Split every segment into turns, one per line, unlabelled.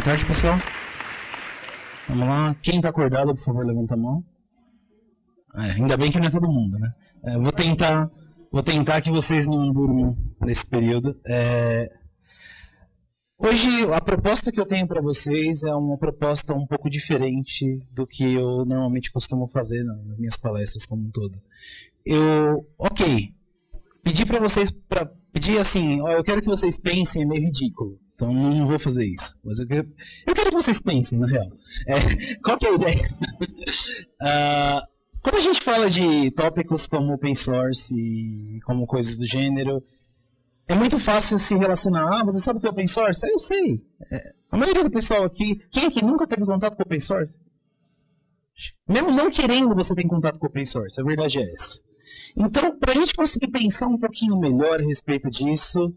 tarde, pessoal. Vamos lá. Quem está acordado, por favor, levanta a mão. Ainda bem que não é todo mundo, né? Vou tentar que vocês não durmam nesse período. Hoje, a proposta que eu tenho para vocês é uma proposta um pouco diferente do que eu normalmente costumo fazer nas minhas palestras como um todo. Pedi para vocês, pedir assim, eu quero que vocês pensem, é meio ridículo. Então não vou fazer isso. Mas eu quero que vocês pensem, na real. Qual que é a ideia? Quando a gente fala de tópicos como open source e como coisas do gênero, é muito fácil se relacionar. Você sabe o que é open source? Eu sei. A maioria do pessoal aqui, quem aqui nunca teve contato com open source? Mesmo não querendo, você tem contato com open source. A verdade é essa. Então, para a gente conseguir pensar um pouquinho melhor a respeito disso,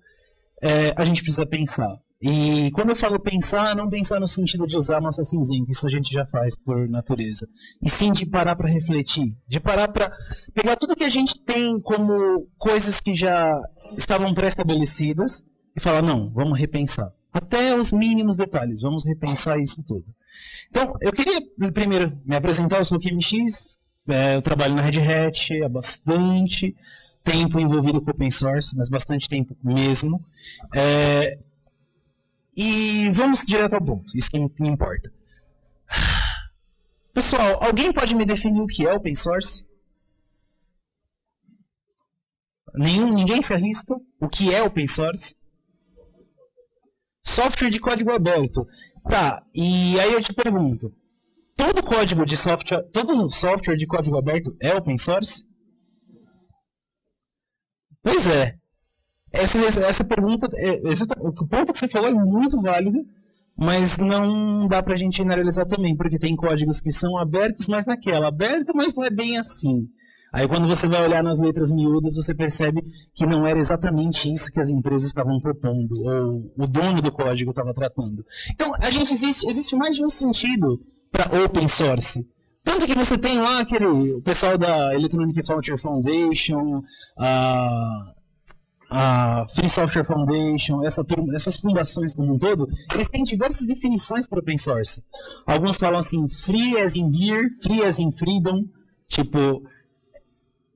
a gente precisa pensar. E quando eu falo pensar, não pensar no sentido de usar massa cinzenta, isso a gente já faz por natureza. E sim de parar para refletir, de parar para pegar tudo que a gente tem como coisas que já estavam pré-estabelecidas e falar, não, vamos repensar. Até os mínimos detalhes, vamos repensar isso tudo. Então, eu queria primeiro me apresentar, eu sou o KMX, eu trabalho na Red Hat há bastante tempo envolvido com open source, mas bastante tempo mesmo. E vamos direto ao ponto, isso que me importa. Pessoal, alguém pode me definir o que é open source? Ninguém se arrisca? O que é open source? Software de código aberto. Tá, e aí eu te pergunto, todo software de código aberto é open source? Pois é. Essa pergunta, o ponto que você falou é muito válido, mas não dá pra gente generalizar também, porque tem códigos que são abertos, mas aberto, mas não é bem assim. Aí quando você vai olhar nas letras miúdas, você percebe que não era exatamente isso que as empresas estavam propondo, ou o dono do código estava tratando. Então, existe mais de um sentido para open source. Tanto que você tem lá o pessoal da Electronic Software Foundation, a Free Software Foundation, essas fundações como um todo, eles têm diversas definições para open source. Alguns falam assim, free as in beer, free as in freedom,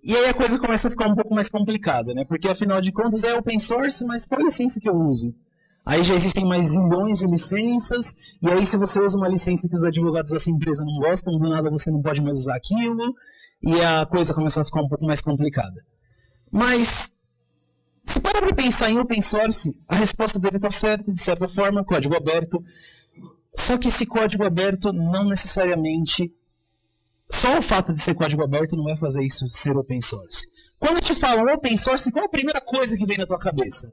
e aí a coisa começa a ficar um pouco mais complicada, né? Porque afinal de contas é open source, mas qual licença que eu uso? Aí já existem mais zilhões de licenças, e aí se você usa uma licença que os advogados dessa empresa não gostam, do nada você não pode mais usar aquilo, e a coisa começa a ficar um pouco mais complicada. Mas se parar para pensar em open source, a resposta dele está certa, de certa forma, código aberto. Só que esse código aberto não necessariamente... Só o fato de ser código aberto não vai fazer isso ser open source. Quando te falam open source, qual a primeira coisa que vem na tua cabeça?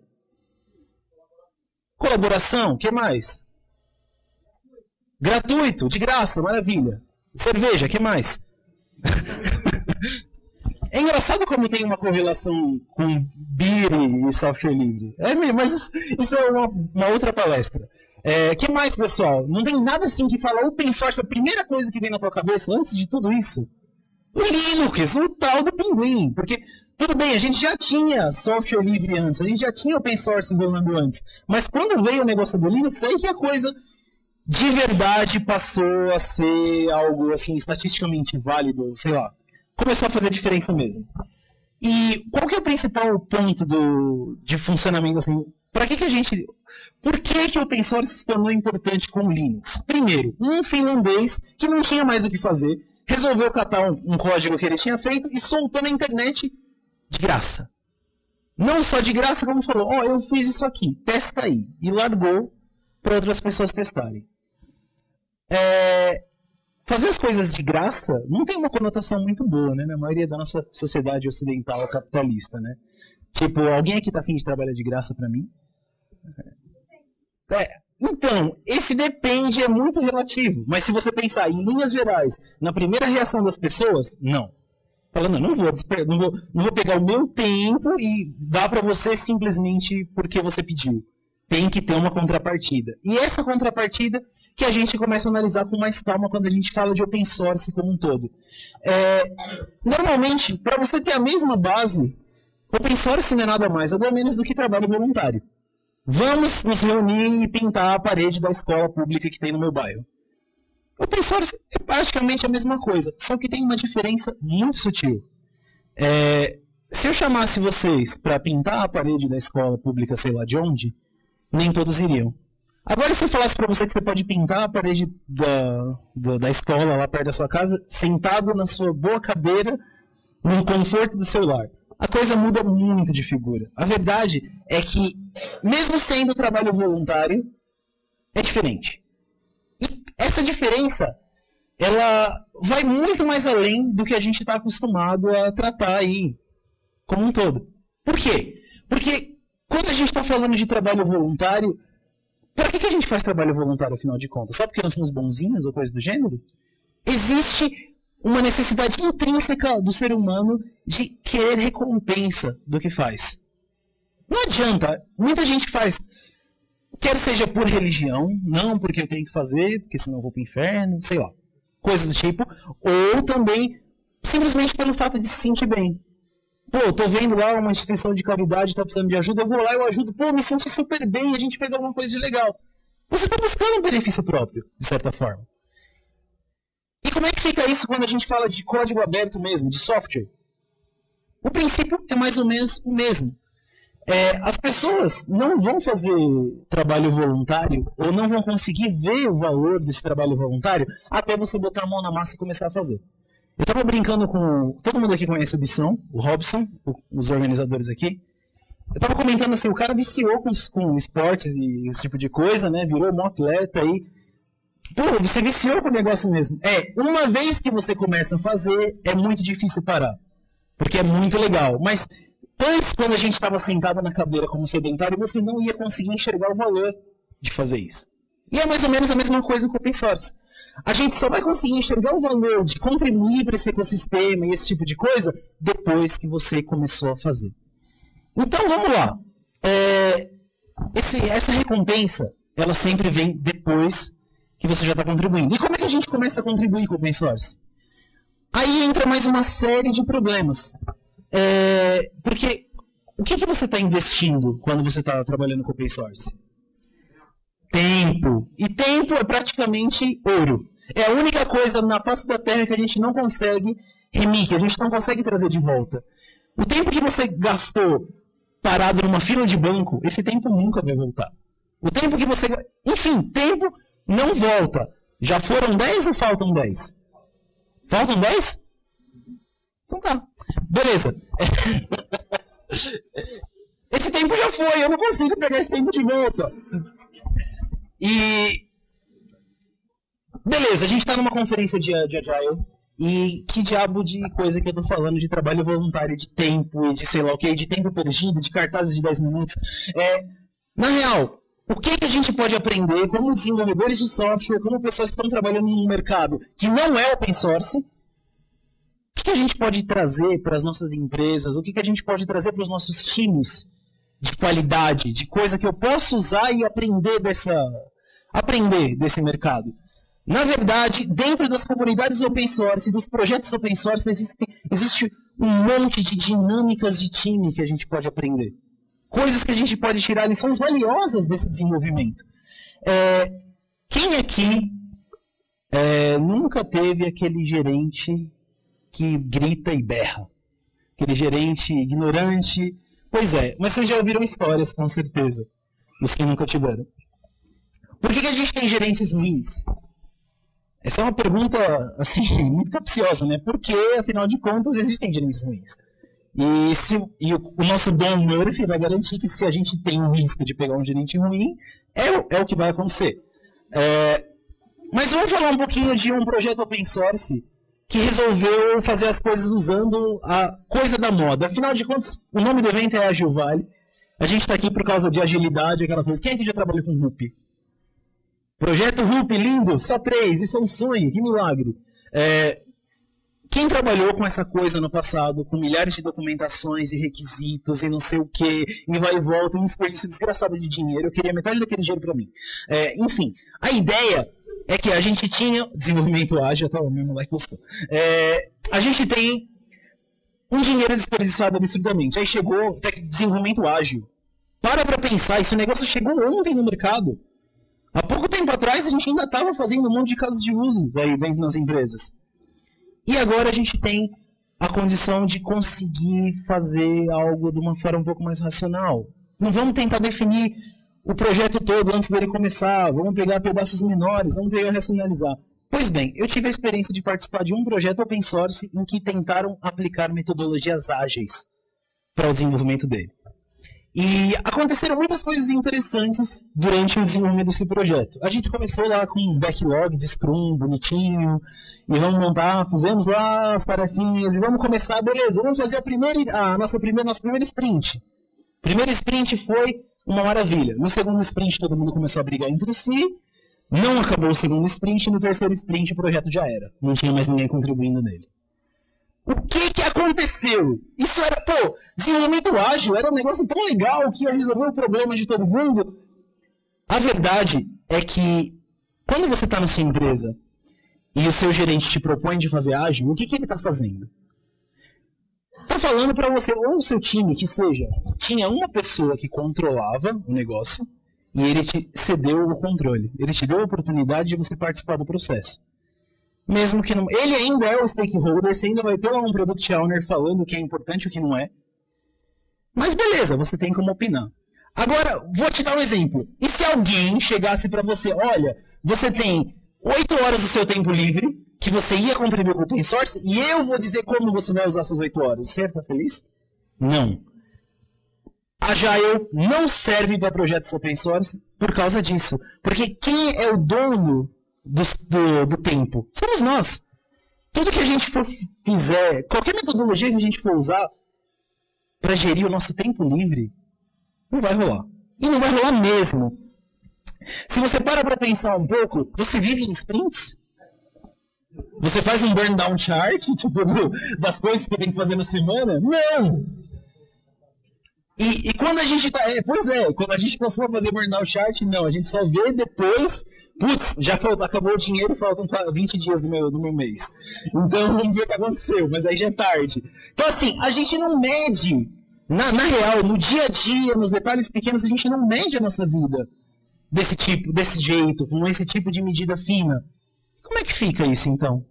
Colaboração, o que mais? Gratuito, de graça, maravilha. Cerveja, o que mais? É engraçado como tem uma correlação com beer e software livre. Mas isso é uma outra palestra. Que mais, pessoal? Não tem nada assim que fala open source, a primeira coisa que vem na tua cabeça antes de tudo isso? O Linux, o tal do Pinguim. Porque, tudo bem, a gente já tinha software livre antes, a gente já tinha open source rolando antes. Mas quando veio o negócio do Linux, aí que a coisa de verdade passou a ser algo assim, estatisticamente válido, sei lá. Começou a fazer diferença mesmo. E qual que é o principal ponto de funcionamento assim? Por que o open source se tornou importante com o Linux? Primeiro, um finlandês que não tinha mais o que fazer, resolveu catar um código que ele tinha feito e soltou na internet de graça. Não só de graça, como falou, eu fiz isso aqui, testa aí. E largou para outras pessoas testarem. Fazer as coisas de graça não tem uma conotação muito boa, né? Na maioria da nossa sociedade ocidental capitalista, né? Alguém aqui tá afim de trabalhar de graça para mim? Então, esse depende, é muito relativo. Mas se você pensar em linhas gerais, na primeira reação das pessoas, não. Falando, não vou pegar o meu tempo e dar para você simplesmente porque você pediu. Tem que ter uma contrapartida. E essa contrapartida que a gente começa a analisar com mais calma quando a gente fala de open source como um todo. Normalmente, para você ter a mesma base, open source não é nada mais, nada menos do que trabalho voluntário. Vamos nos reunir e pintar a parede da escola pública que tem no meu bairro. Open source é praticamente a mesma coisa, só que tem uma diferença muito sutil. Se eu chamasse vocês para pintar a parede da escola pública, sei lá de onde, nem todos iriam. Agora, se eu falasse para você que você pode pintar a parede da escola lá perto da sua casa, sentado na sua boa cadeira, no conforto do seu lar, a coisa muda muito de figura. A verdade é que, mesmo sendo trabalho voluntário, é diferente. E essa diferença, ela vai muito mais além do que a gente está acostumado a tratar aí, como um todo. Por quê? Porque quando a gente está falando de trabalho voluntário, para que a gente faz trabalho voluntário, afinal de contas? Só porque nós somos bonzinhos ou coisa do gênero? Existe uma necessidade intrínseca do ser humano de querer recompensa do que faz. Não adianta. Muita gente faz, quer seja por religião, não porque eu tenho que fazer, porque senão eu vou para o inferno, sei lá, coisas do tipo, ou também simplesmente pelo fato de se sentir bem. Pô, eu tô vendo lá uma instituição de caridade, tá precisando de ajuda, eu vou lá, eu ajudo, pô, me senti super bem, a gente fez alguma coisa de legal. Você está buscando um benefício próprio, de certa forma. E como é que fica isso quando a gente fala de código aberto mesmo, de software? O princípio é mais ou menos o mesmo. As pessoas não vão fazer trabalho voluntário, ou não vão conseguir ver o valor desse trabalho voluntário, até você botar a mão na massa e começar a fazer. Eu estava brincando com... Todo mundo aqui conhece o Bissão, o Robson, os organizadores aqui. Eu estava comentando assim, o cara viciou com esportes e esse tipo de coisa, né? Virou um atleta aí. Pô, você viciou com o negócio mesmo. Uma vez que você começa a fazer, é muito difícil parar. Porque é muito legal. Mas antes, quando a gente estava sentado na cadeira como sedentário, você não ia conseguir enxergar o valor de fazer isso. E é mais ou menos a mesma coisa com o open source. A gente só vai conseguir enxergar o valor de contribuir para esse ecossistema e esse tipo de coisa depois que você começou a fazer. Então, vamos lá. Essa recompensa, ela sempre vem depois que você já está contribuindo. E como é que a gente começa a contribuir com o open source? Aí entra mais uma série de problemas. Porque o que você está investindo quando você está trabalhando com open source? Tempo. E tempo é praticamente ouro. É a única coisa na face da Terra que a gente não consegue remir, que a gente não consegue trazer de volta. O tempo que você gastou parado numa fila de banco, esse tempo nunca vai voltar. O tempo que você... Enfim, tempo não volta. Já foram 10 ou faltam 10? Faltam 10? Então tá. Beleza. Esse tempo já foi, eu não consigo pegar esse tempo de volta. E... Beleza, a gente está numa conferência de Agile. E que diabo de coisa que eu tô falando de trabalho voluntário, de tempo e de sei lá o que, de tempo perdido, de cartazes de 10 minutos. Na real, o que a gente pode aprender como desenvolvedores de software, como pessoas que estão trabalhando num mercado que não é open source? O que a gente pode trazer para as nossas empresas? O que a gente pode trazer para os nossos times de qualidade, de coisa que eu posso usar e aprender desse mercado? Na verdade, dentro das comunidades open source e dos projetos open source, existe um monte de dinâmicas de time que a gente pode aprender. Coisas que a gente pode tirar lições valiosas desse desenvolvimento. Quem aqui nunca teve aquele gerente que grita e berra? Aquele gerente ignorante? Pois é, mas vocês já ouviram histórias, com certeza, os que nunca tiveram. Por que a gente tem gerentes ruins? Essa é uma pergunta, assim, muito capciosa, né? Porque, afinal de contas, existem gerentes ruins. E o nosso Don Murphy vai garantir que se a gente tem um risco de pegar um gerente ruim, é o que vai acontecer. Mas vamos falar um pouquinho de um projeto open source que resolveu fazer as coisas usando a coisa da moda. Afinal de contas, o nome do evento é Agile Valley. A gente está aqui por causa de agilidade, aquela coisa. Quem aqui já trabalhou com Ruby? Projeto Ruby, lindo, só 3, isso é um sonho, que milagre. Quem trabalhou com essa coisa no passado, com milhares de documentações e requisitos e não sei o que, e vai e volta, um desperdício desgraçado de dinheiro, eu queria metade daquele dinheiro para mim. Enfim, a ideia é que a gente tinha, desenvolvimento ágil, tá, o meu moleque gostou, a gente tem um dinheiro desperdiçado absurdamente, aí chegou desenvolvimento ágil. Para pensar, esse negócio chegou ontem no mercado. Há pouco tempo atrás a gente ainda estava fazendo um monte de casos de usos aí dentro das empresas. E agora a gente tem a condição de conseguir fazer algo de uma forma um pouco mais racional. Não vamos tentar definir o projeto todo antes dele começar, vamos pegar pedaços menores, vamos pegar e racionalizar. Pois bem, eu tive a experiência de participar de um projeto open source em que tentaram aplicar metodologias ágeis para o desenvolvimento dele. E aconteceram muitas coisas interessantes durante o desenvolvimento desse projeto. A gente começou lá com um backlog de Scrum, bonitinho, e vamos montar, fizemos lá as tarefinhas, e vamos começar, beleza, vamos fazer nossa primeira sprint. Primeira sprint foi uma maravilha. No segundo sprint todo mundo começou a brigar entre si, não acabou o segundo sprint, no terceiro sprint o projeto já era. Não tinha mais ninguém contribuindo nele. O que aconteceu? Isso era, desenvolvimento ágil, era um negócio tão legal que ia resolver o problema de todo mundo. A verdade é que, quando você está na sua empresa e o seu gerente te propõe de fazer ágil, o que ele está fazendo? Está falando para você, ou o seu time, que seja, tinha uma pessoa que controlava o negócio e ele te cedeu o controle. Ele te deu a oportunidade de você participar do processo. Mesmo que não... Ele ainda é o stakeholder, você ainda vai ter lá um Product Owner falando o que é importante e o que não é. Mas beleza, você tem como opinar. Agora, vou te dar um exemplo. E se alguém chegasse para você, olha, você tem 8 horas do seu tempo livre, que você ia contribuir com o open source, e eu vou dizer como você vai usar suas 8 horas. Você fica feliz? Não. Agile não serve para projetos open source por causa disso. Porque quem é o dono do tempo? Somos nós. Tudo que a gente fizer, qualquer metodologia que a gente for usar para gerir o nosso tempo livre, não vai rolar. E não vai rolar mesmo. Se você para pensar um pouco, você vive em sprints? Você faz um burn down chart, tipo, das coisas que você tem que fazer na semana? Não! E quando a gente tá... quando a gente costuma fazer burn down chart, não, a gente só vê depois... Putz, acabou o dinheiro, faltam 20 dias do meu mês. Então vamos ver o que aconteceu, mas aí já é tarde. Então assim, a gente não mede, na real, no dia a dia, nos detalhes pequenos, a gente não mede a nossa vida desse jeito, com esse tipo de medida fina. Como é que fica isso então?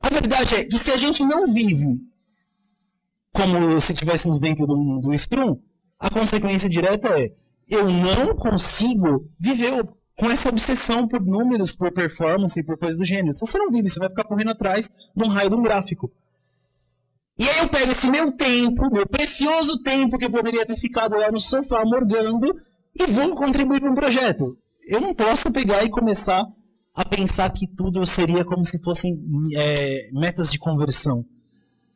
A verdade é que se a gente não vive como se estivéssemos dentro do Scrum, a consequência direta é, eu não consigo viver com essa obsessão por números, por performance e por coisas do gênero. Se você não vive, você vai ficar correndo atrás de um raio de um gráfico. E aí eu pego esse meu tempo, meu precioso tempo que eu poderia ter ficado lá no sofá morgando e vou contribuir para um projeto. Eu não posso pegar e começar a pensar que tudo seria como se fossem metas de conversão.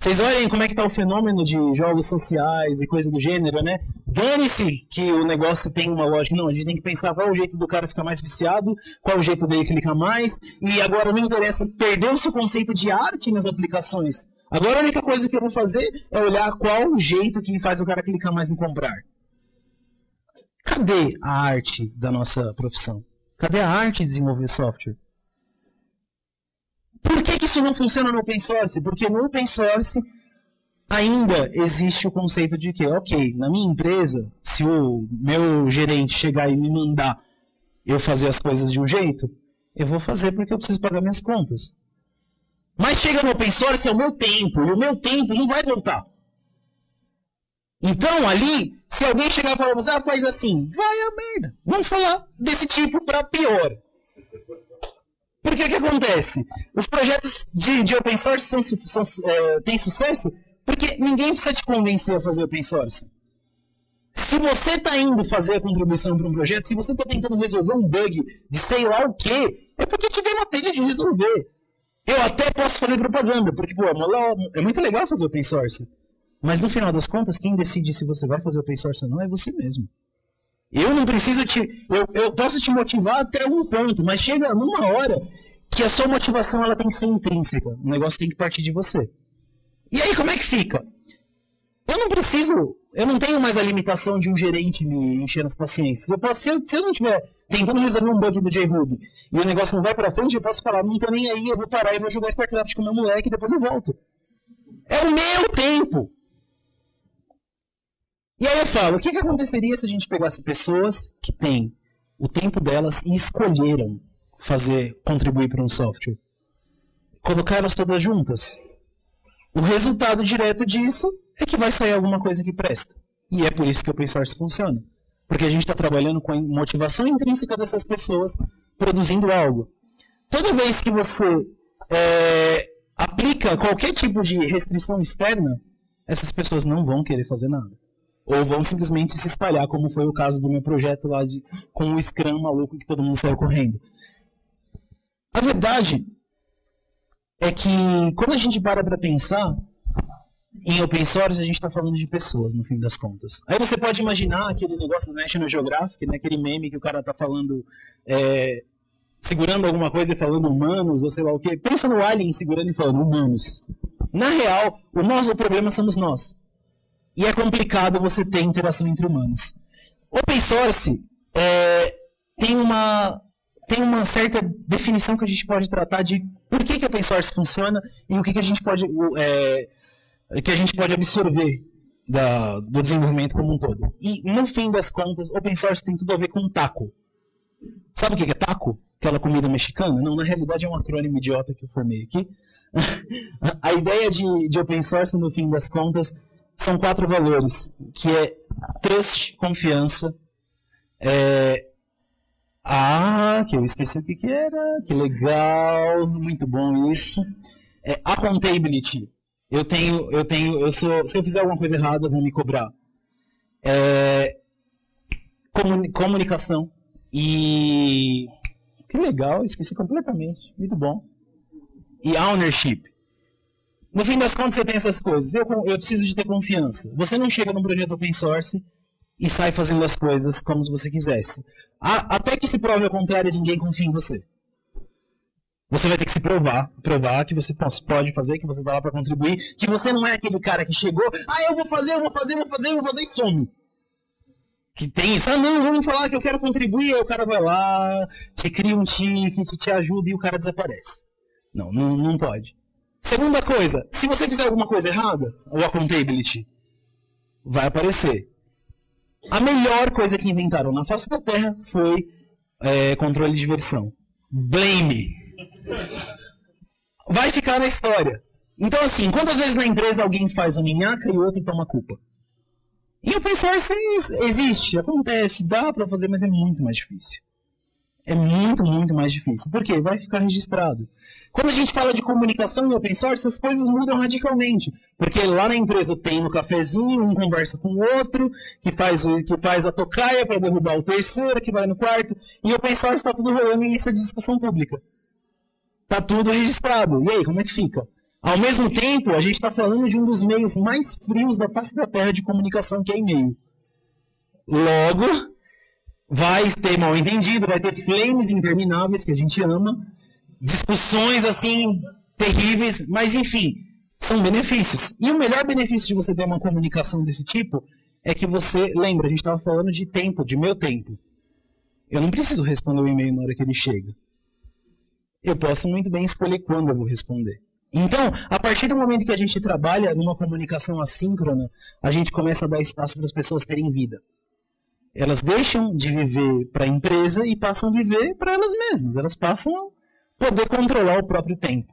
Vocês olhem como é que está o fenômeno de jogos sociais e coisa do gênero, né? Dane-se que o negócio tem uma lógica. Não, a gente tem que pensar qual é o jeito do cara ficar mais viciado, qual é o jeito dele clicar mais. E agora não interessa, perdeu-se o conceito de arte nas aplicações. Agora a única coisa que eu vou fazer é olhar qual o jeito que faz o cara clicar mais em comprar. Cadê a arte da nossa profissão? Cadê a arte de desenvolver software? Por que isso não funciona no open source? Porque no open source ainda existe o conceito de que, ok, na minha empresa, se o meu gerente chegar e me mandar eu fazer as coisas de um jeito, eu vou fazer porque eu preciso pagar minhas contas. Mas chega no open source, é o meu tempo, e o meu tempo não vai voltar. Então, ali, se alguém chegar e falar, faz assim, vai a merda. Vamos falar desse tipo para pior. Por que acontece? Os projetos de open source têm sucesso porque ninguém precisa te convencer a fazer open source. Se você está indo fazer a contribuição para um projeto, se você está tentando resolver um bug de sei lá o que, é porque te deu uma telha de resolver. Eu até posso fazer propaganda, porque é muito legal fazer open source. Mas no final das contas, quem decide se você vai fazer open source ou não é você mesmo. Eu não preciso eu posso te motivar até um ponto, mas chega numa hora que a sua motivação ela tem que ser intrínseca. O negócio tem que partir de você. E aí como é que fica? Eu não tenho mais a limitação de um gerente me enchendo as paciências. Se eu não estiver tentando resolver um bug do JRuby e o negócio não vai pra frente, eu posso falar, não tô nem aí, eu vou parar e vou jogar StarCraft com meu moleque e depois eu volto. É o meu tempo. E aí falo, o que aconteceria se a gente pegasse pessoas que têm o tempo delas e escolheram contribuir para um software? Colocar elas todas juntas. O resultado direto disso é que vai sair alguma coisa que presta. E é por isso que o open source funciona. Porque a gente está trabalhando com a motivação intrínseca dessas pessoas produzindo algo. Toda vez que você aplica qualquer tipo de restrição externa, essas pessoas não vão querer fazer nada. Ou vão simplesmente se espalhar, como foi o caso do meu projeto lá com o Scrum maluco que todo mundo saiu correndo. A verdade é que quando a gente para pensar em open source, a gente está falando de pessoas, no fim das contas. Aí você pode imaginar aquele negócio do National Geographic, né, aquele meme que o cara está falando, segurando alguma coisa e falando humanos, ou sei lá o quê. Pensa no Alien segurando e falando humanos. Na real, o problema somos nós. E é complicado você ter interação entre humanos. Open source tem uma certa definição que a gente pode tratar de por que open source funciona e o que a gente pode absorver do desenvolvimento como um todo. E, no fim das contas, open source tem tudo a ver com taco. Sabe o que é taco? Aquela comida mexicana? Não, na realidade é um acrônimo idiota que eu formei aqui. A ideia de open source, no fim das contas, são 4 valores, que é trust, confiança, que eu esqueci o que era, que legal, muito bom isso. Accountability. Se eu fizer alguma coisa errada, vão me cobrar. Comunicação. E... que legal, esqueci completamente. Muito bom. E ownership. No fim das contas, você tem essas coisas. Eu preciso de ter confiança. Você não chega num projeto open source e sai fazendo as coisas como se você quisesse. Até que se prove ao contrário, ninguém confia em você. Você vai ter que se provar que você pode fazer, que você está lá para contribuir, que você não é aquele cara que chegou, eu vou fazer e some. Que tem isso, não, vamos falar que eu quero contribuir, aí o cara vai lá, te cria um ticket, te ajuda e o cara desaparece. Não pode. Segunda coisa, se você fizer alguma coisa errada, o accountability vai aparecer. A melhor coisa que inventaram na face da Terra foi controle de versão. Blame. Vai ficar na história. Então, assim, quantas vezes na empresa alguém faz a minhaca e o outro toma a culpa? E o open source existe, acontece, dá pra fazer, mas é muito mais difícil. É muito, muito mais difícil. Por quê? Vai ficar registrado. Quando a gente fala de comunicação e open source, as coisas mudam radicalmente. Porque lá na empresa tem no cafezinho, um conversa com o outro, que faz a tocaia para derrubar o terceiro, que vai no quarto. E open source está tudo rolando em lista de discussão pública. Está tudo registrado. E aí, como é que fica? Ao mesmo tempo, a gente está falando de um dos meios mais frios da face da Terra de comunicação, que é e-mail. Logo, vai ter mal entendido, vai ter flames intermináveis, que a gente ama, discussões assim, terríveis, mas enfim, são benefícios. E o melhor benefício de você ter uma comunicação desse tipo é que você, lembra, a gente estava falando de tempo, de meu tempo. Eu não preciso responder o e-mail na hora que ele chega. Eu posso muito bem escolher quando eu vou responder. Então, a partir do momento que a gente trabalha numa comunicação assíncrona, a gente começa a dar espaço para as pessoas terem vida. Elas deixam de viver para a empresa e passam a viver para elas mesmas. Elas passam a poder controlar o próprio tempo.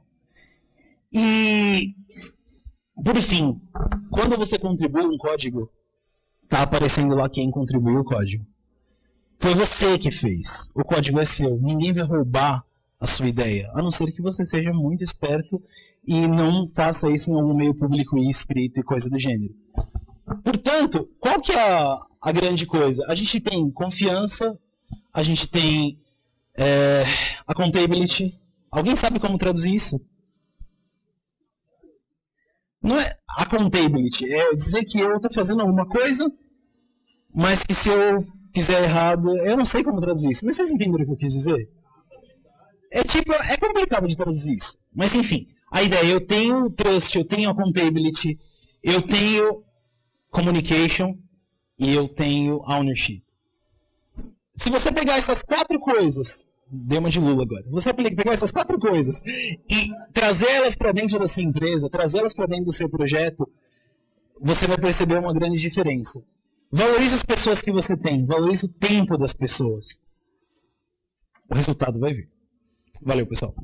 E, por fim, quando você contribui um código, está aparecendo lá quem contribuiu o código. Foi você que fez. O código é seu. Ninguém vai roubar a sua ideia, a não ser que você seja muito esperto e não faça isso em algum meio público e escrito e coisa do gênero. Portanto, qual que é a grande coisa? A gente tem confiança, a gente tem accountability. Alguém sabe como traduzir isso? Não é accountability, é dizer que eu estou fazendo alguma coisa, mas que se eu fizer errado, eu não sei como traduzir isso. Mas vocês entenderam o que eu quis dizer? É complicado de traduzir isso. Mas enfim, a ideia, eu tenho trust, eu tenho accountability, eu tenho communication e eu tenho ownership. Se você pegar essas 4 coisas, deu uma de Lula agora, se você pegar essas 4 coisas e trazê-las para dentro da sua empresa, trazê-las para dentro do seu projeto, você vai perceber uma grande diferença. Valorize as pessoas que você tem. Valorize o tempo das pessoas. O resultado vai vir. Valeu, pessoal.